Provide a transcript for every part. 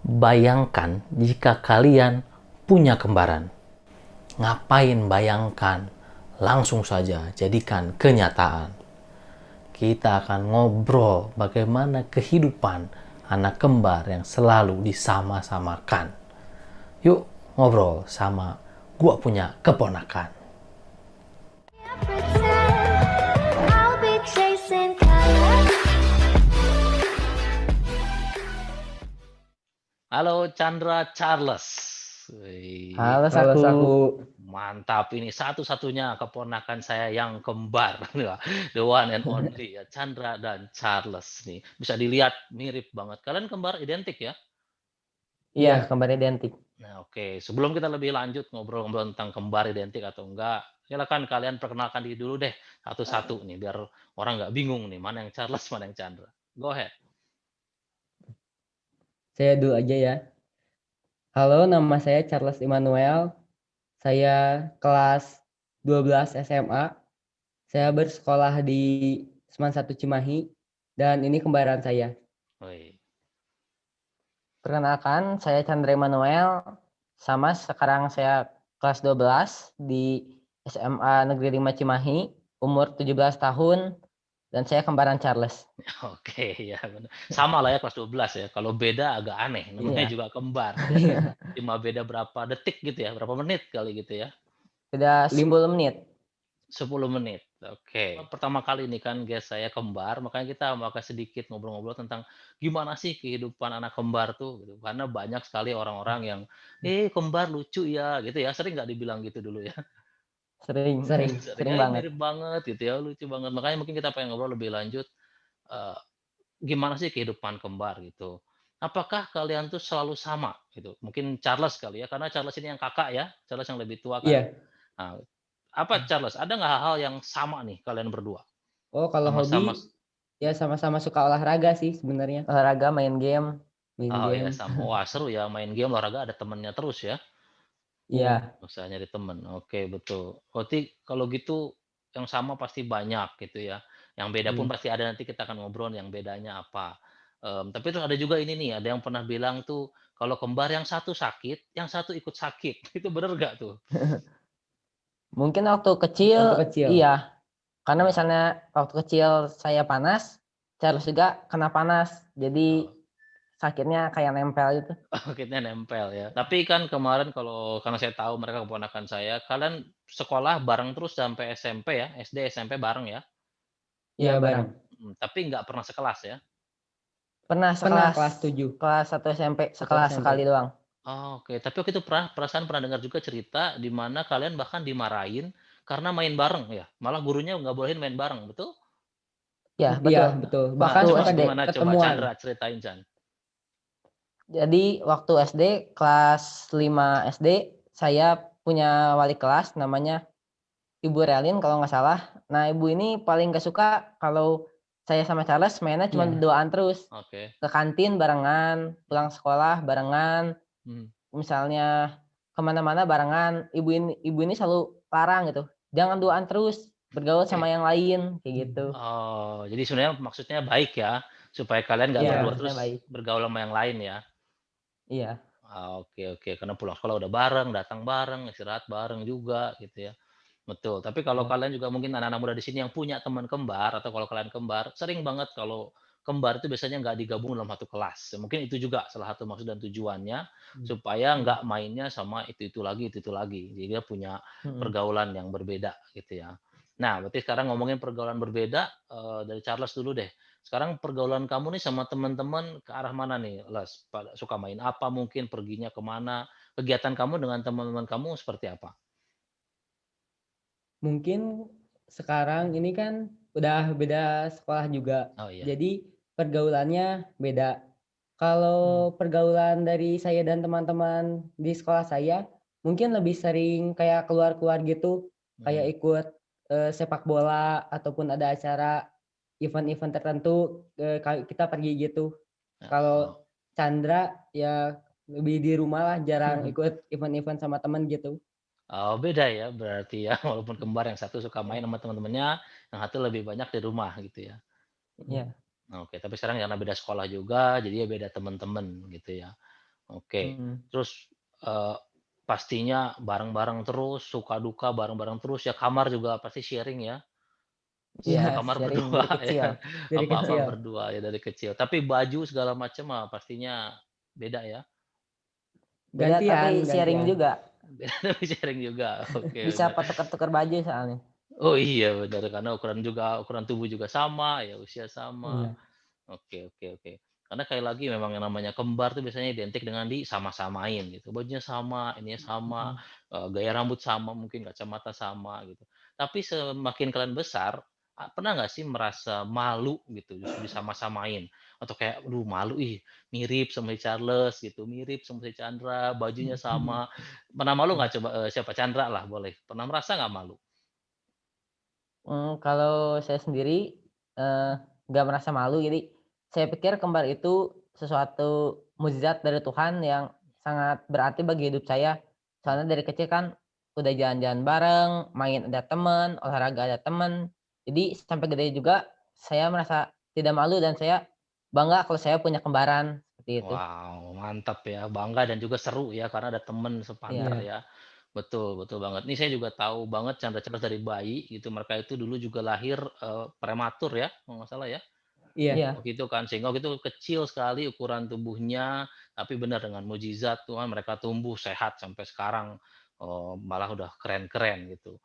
Bayangkan jika kalian punya kembaran. Ngapain bayangkan? Langsung saja jadikan kenyataan. Kita akan ngobrol bagaimana kehidupan anak kembar yang selalu disama-samakan. Yuk ngobrol sama gua punya keponakan. Halo Chandra Charles. Wih, Halo Halo Saku. Saku. mantap, ini satu-satunya keponakan saya yang kembar. The one and only ya, Chandra dan Charles nih. Bisa dilihat mirip banget. Kalian kembar identik ya? Iya, Iya, kembar identik. Nah, oke. Sebelum kita lebih lanjut ngobrol-ngobrol tentang kembar identik atau enggak, silakan kalian perkenalkan diri dulu deh satu-satu nih biar orang nggak bingung nih mana yang Charles, mana yang Chandra. Go ahead. saya dulu aja ya. Halo, nama saya Charles Immanuel. Saya kelas 12 SMA. Saya bersekolah di Seman 1 Cimahi dan ini kembaran saya. Woi. Perkenalkan, saya Chandra Emmanuel. Sama sekarang saya kelas 12 di SMA Negeri 5 Cimahi, umur 17 tahun, dan saya kembaran Charles. Oke, ya benar. Sama lah ya kelas 12 ya. Kalau beda agak aneh, namanya Iya, juga kembar. iya. Cuma beda berapa detik gitu ya, berapa menit kali gitu ya. Sudah Lim 10 menit. 10 menit. Oke. Pertama kali ini kan guys saya kembar, makanya kita mau sedikit ngobrol-ngobrol tentang gimana sih kehidupan anak kembar tuh gitu. Karena banyak sekali orang-orang yang, kembar lucu ya," gitu ya. Sering nggak dibilang gitu dulu ya? Sering, sering. Sering, sering banget. mirip banget gitu ya, lucu banget." Makanya mungkin kita pengen ngobrol lebih lanjut, eee, gimana sih kehidupan kembar gitu. Apakah kalian tuh selalu sama gitu? Mungkin Charles kali ya, karena Charles ini yang kakak ya, Charles yang lebih tua kan. Iya. Nah, apa Charles, ada nggak hal-hal yang sama nih kalian berdua? Oh, kalau hobi Sama-sama ya sama-sama suka olahraga sih sebenarnya. Olahraga, main game. Main oh ya game. sama. Wah seru ya main game olahraga ada temennya terus ya? Iya. Usaha nyari temen, oke betul. Berarti kalau gitu yang sama pasti banyak gitu ya, yang beda pun Hmm. pasti ada, nanti kita akan ngobrol yang bedanya apa. Tapi terus ada juga ini nih, ada yang pernah bilang tuh, kalau kembar yang satu sakit, yang satu ikut sakit. Itu bener nggak tuh? Mungkin waktu kecil, Waktu kecil. iya. Karena Nah, misalnya waktu kecil saya panas, Charles juga kena panas. Jadi oh, sakitnya kayak nempel gitu. sakitnya nempel ya. Tapi kan kemarin karena saya tahu mereka keponakan saya, kalian sekolah bareng terus sampai SMP ya? SD, SMP bareng ya? Iya Iya, bareng. bareng. Tapi nggak pernah sekelas ya? Pernah Pernah sekelas, kelas 7. kelas 1 SMP, Satu sekelas SMP. sekali doang. Oh, oke. Tapi waktu itu perasaan pernah dengar juga cerita di mana kalian bahkan dimarahin karena main bareng ya? Malah gurunya nggak bolehin main bareng, betul? Ya Iya, betul. betul. Nah, Bahkan Waktu coba sampai SD. gimana coba ketemuan. Chandra ceritain, Chan? Jadi waktu SD, kelas 5 SD, saya punya wali kelas namanya Ibu Relin kalau nggak salah. Nah, ibu ini paling nggak suka kalau saya sama Charles mainnya cuma Iya. berduaan terus. Oke. Ke kantin barengan, pulang sekolah barengan, Hmm. misalnya kemana-mana barengan. Ibu ini selalu larang gitu, "Jangan duaan terus, bergaul sama Oke. yang lain," kayak Hmm. gitu. Oh, jadi sebenarnya maksudnya baik ya, supaya kalian nggak Iya, Iya. berdua maksudnya terus baik. bergaul sama yang lain ya? Iya, Ah, oke oke. Karena pulang sekolah udah bareng, datang bareng, istirahat bareng juga gitu ya. Betul. Tapi kalau Iya. kalian juga mungkin anak-anak muda di sini yang punya teman kembar atau kalau kalian kembar, sering banget kalau kembar itu biasanya nggak digabung dalam satu kelas. Mungkin itu juga salah satu maksud dan tujuannya Hmm. supaya Hmm. nggak mainnya sama itu-itu lagi, itu-itu lagi. Jadi dia punya mhm. pergaulan yang berbeda gitu ya. Nah, berarti sekarang ngomongin pergaulan berbeda, dari Charles dulu deh. Sekarang pergaulan kamu nih sama teman-teman ke arah mana nih, Les? Suka main apa mungkin, perginya ke mana? Kegiatan kamu dengan teman-teman kamu seperti apa? Mungkin sekarang ini kan udah beda sekolah juga. Oh iya. Jadi pergaulannya beda. Hmm. Kalau pergaulan dari saya dan teman-teman di sekolah saya, mungkin lebih sering kayak keluar-keluar gitu, Mhm. kayak ikut, sepak bola ataupun ada acara event-event tertentu, kita pergi gitu. Heeh. Kalau Chandra ya lebih di rumah lah, jarang Mhm. ikut event-event sama teman gitu. Oh, beda ya berarti ya, walaupun kembar yang satu suka main Iya. sama teman-temannya, yang satu lebih banyak di rumah gitu ya. Mhm. Iya. Oke, tapi sekarang karena beda sekolah juga, jadi ya beda teman-teman gitu ya. Oke. Mhm. Terus, eee, pastinya bareng-bareng terus, suka duka bareng-bareng terus ya, kamar juga pasti sharing ya? Iya, Satu kamar sharing berdua dari kecil. ya, dari apa-apa kecil. berdua ya dari kecil. Tapi baju segala macam mah pastinya beda ya? Beda tapi Gantian, sharing gantian. juga, Beda tapi sharing juga, oke bisa benar. tukar-tukar baju soalnya. Oh iya benar, karena ukuran tubuh juga sama, ya usia sama. Iya, Oke, oke, oke. Karena sekali lagi memang yang namanya kembar tuh biasanya identik dengan disama-samain gitu, bajunya sama, ininya sama, mhm. gaya rambut sama, mungkin kacamata sama gitu. Tapi semakin kalian besar, pernah nggak sih merasa malu gitu justru disama-samain? Atau kayak, "Aduh malu ih, mirip sama si Charles gitu, mirip sama si Chandra, bajunya sama." Pernah malu Iya. nggak coba, siapa? Chandra lah boleh. Pernah merasa nggak malu? Kalau saya sendiri, eee, nggak merasa malu, jadi saya pikir kembar itu sesuatu mukjizat dari Tuhan yang sangat berarti bagi hidup saya. Soalnya dari kecil kan udah jalan-jalan bareng, main ada temen, olahraga ada temen. Jadi sampai gede juga saya merasa tidak malu dan saya bangga kalau saya punya kembaran, seperti itu. Wow, mantap ya, bangga dan juga seru ya karena ada temen sepantar Iya, Iya, ya. Betul, betul banget. Ini saya juga tahu banget canda-canda dari bayi gitu, mereka itu dulu juga lahir, prematur ya, kalau nggak salah ya, iya. iya, waktu itu kan. Sehingga waktu itu kecil sekali ukuran tubuhnya, tapi benar dengan mukjizat Tuhan mereka tumbuh sehat sampai sekarang, malah udah keren-keren gitu.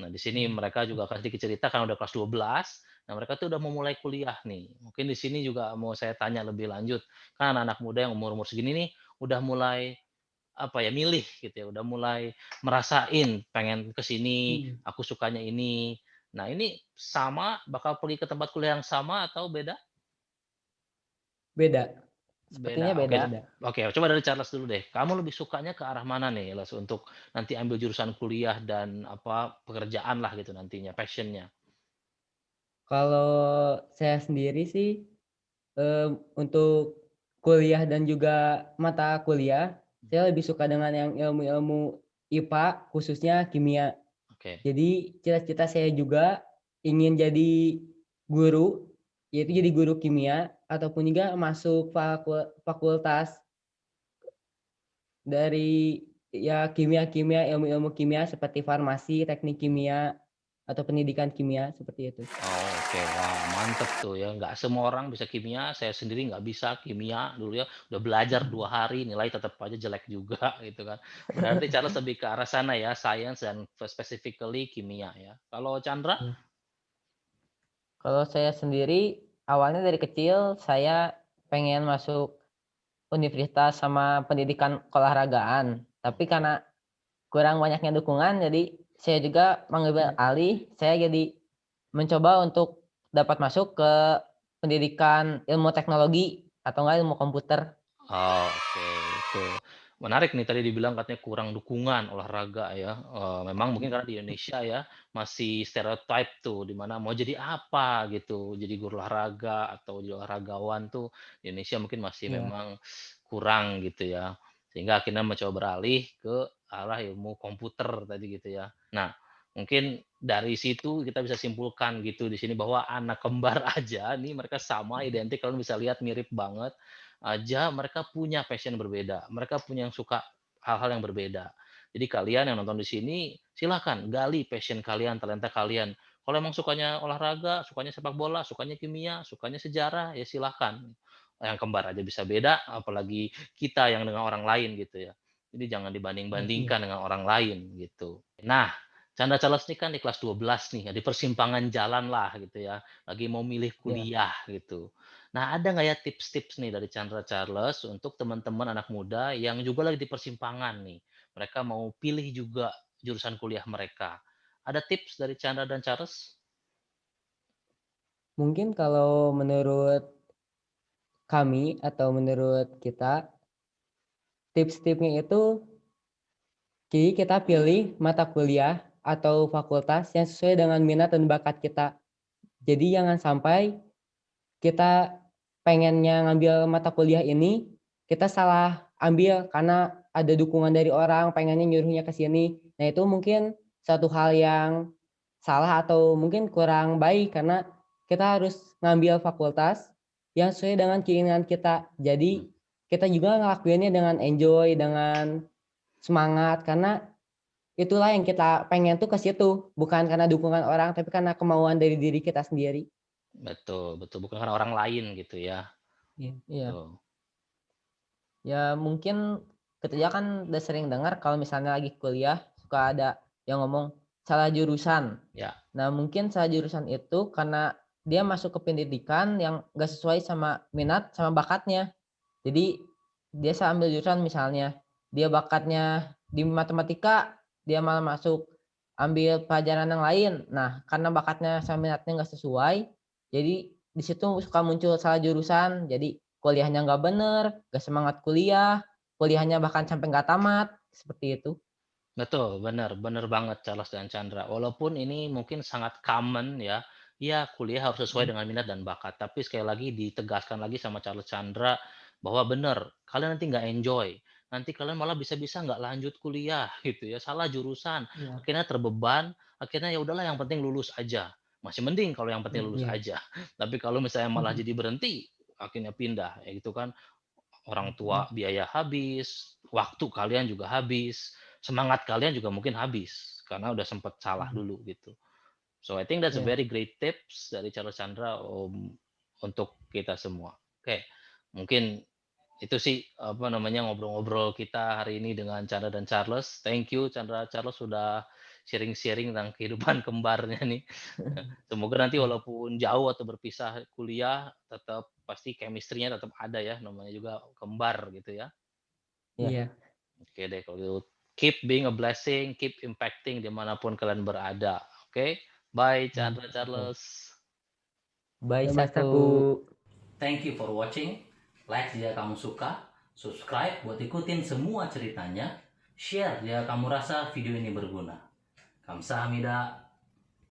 Nah, di sini Mhm. mereka juga kasih sedikit cerita karena udah kelas 12, nah mereka tuh udah mau mulai kuliah nih. Mungkin di sini juga mau saya tanya lebih lanjut, kan anak-anak muda yang umur-umur segini nih udah mulai, apa ya, milih gitu ya, udah mulai merasain pengen ke sini, Mhm. aku sukanya ini. Nah, ini sama bakal pergi ke tempat kuliah yang sama atau beda? Beda, sepertinya Beda, oke beda. beda. oke, coba dari Charles dulu deh. Kamu lebih sukanya ke arah mana nih, Les, untuk nanti ambil jurusan kuliah dan apa, pekerjaan lah gitu nantinya, passion-nya? Kalau saya sendiri sih, untuk kuliah dan juga mata kuliah, saya lebih suka dengan yang ilmu-ilmu IPA, khususnya kimia. Oke. Jadi cita-cita saya juga ingin jadi guru, yaitu jadi guru kimia ataupun juga masuk fakultas dari ya kimia-kimia, ilmu-ilmu kimia seperti farmasi, teknik kimia, atau pendidikan kimia, seperti itu. Oh, oke. Wah, mantep tuh ya, nggak semua orang bisa kimia, saya sendiri nggak bisa kimia dulu ya, udah belajar 2 hari nilai tetap aja jelek juga gitu kan. Berarti Charles lebih ke arah sana ya, science dan specifically kimia ya. Kalau Chandra? Iya, Kalau saya sendiri, awalnya dari kecil saya pengen masuk universitas sama pendidikan keolahragaan, tapi Oke. karena kurang banyaknya dukungan, jadi saya juga mengambil iya, alih, saya jadi mencoba untuk dapat masuk ke pendidikan ilmu teknologi atau enggak ilmu komputer. Oh, oke, itu. Menarik nih tadi dibilang katanya kurang dukungan olahraga ya, memang mungkin karena di Indonesia ya, masih stereotype tuh, di mana mau jadi apa gitu, jadi guru olahraga atau jadi olahragawan tuh di Indonesia mungkin masih iya, memang kurang gitu ya. Sehingga akhirnya mencoba beralih ke arah ilmu komputer tadi gitu ya. Nah, mungkin dari situ kita bisa simpulkan gitu di sini bahwa anak kembar aja nih mereka sama identik, kalian bisa lihat mirip banget aja mereka punya passion berbeda, mereka punya yang suka hal-hal yang berbeda. Jadi kalian yang nonton di sini, silahkan gali passion kalian, talenta kalian. Kalau emang sukanya olahraga, sukanya sepak bola, sukanya kimia, sukanya sejarah, ya silahkan. Yang kembar aja bisa beda, apalagi kita yang dengan orang lain gitu ya. Jadi jangan iya, dibanding-bandingkan dengan orang lain gitu. Nah, Canda Charles ini kan di kelas 12 nih, ya, di persimpangan jalan lah gitu ya, lagi mau milih iya. kuliah gitu. Nah, ada nggak ya tips-tips nih dari Chandra Charles untuk teman-teman anak muda yang juga lagi di persimpangan nih? Mereka mau pilih juga jurusan kuliah mereka. Ada tips dari Chandra dan Charles? Mungkin kalau menurut kami atau menurut kita, tips-tipsnya itu jadi kita pilih mata kuliah atau fakultas yang sesuai dengan minat dan bakat kita. Jadi jangan sampai kita pengennya ngambil mata kuliah ini, kita salah ambil karena ada dukungan dari orang pengennya nyuruhnya ke sini. Nah itu mungkin satu hal yang salah atau mungkin kurang baik karena kita harus ngambil fakultas yang sesuai dengan keinginan kita. Mmm, Jadi kita juga ngelakuinnya dengan enjoy, dengan semangat, karena itulah yang kita pengen tuh ke situ, bukan karena dukungan orang, tapi karena kemauan dari diri kita sendiri. Betul betul, bukan karena orang lain gitu ya. Iya. Iya. Tuh. Ya mungkin kita kan udah sering dengar kalau misalnya lagi kuliah suka ada yang ngomong salah jurusan. Ya, Nah mungkin salah jurusan itu karena dia masuk ke pendidikan yang gak sesuai sama minat sama bakatnya. Jadi dia salah ambil jurusan misalnya dia bakatnya di matematika, dia malah masuk ambil pelajaran yang lain. Nah karena bakatnya sama minatnya nggak sesuai, jadi di situ suka muncul salah jurusan. Jadi kuliahnya nggak bener, nggak semangat kuliah, kuliahnya bahkan sampai nggak tamat, seperti itu. betul, bener bener banget Charles dan Chandra. Walaupun ini mungkin sangat common ya, ya kuliah harus sesuai Mhm, dengan minat dan bakat, tapi sekali lagi ditegaskan lagi sama Charles Chandra bahwa bener, kalian nanti nggak enjoy, nanti kalian malah bisa-bisa nggak lanjut kuliah gitu ya, salah jurusan, iya, akhirnya terbeban, akhirnya ya udahlah yang penting lulus aja. Masih mending kalau yang penting mhm, lulus Iya. aja. Tapi kalau misalnya malah jadi berhenti, akhirnya pindah, ya gitu kan. Orang tua mhm, biaya habis, waktu kalian juga habis, semangat kalian juga mungkin habis, karena udah sempet salah mhm, dulu gitu. So I think that's a iya, very great tips dari Charles Chandra, untuk kita semua. Oke, mungkin itu sih, apa namanya, ngobrol-ngobrol kita hari ini dengan Chandra dan Charles. Thank you Chandra, Charles sudah sharing-sharing tentang kehidupan kembarnya nih. Semoga nanti iya, walaupun jauh atau berpisah kuliah, tetap pasti chemistry-nya tetap ada ya, namanya juga kembar gitu ya. iya, Iya. Oke deh kalau gitu. Keep being a blessing, keep impacting dimanapun kalian berada. Oke, bye mhm, Chandra, betul. Charles. Bye Bye Mas Saku. Saku. Thank you for watching. Like jika kamu suka, subscribe buat ikutin semua ceritanya, share jika kamu rasa video ini berguna. Kamsahamnida.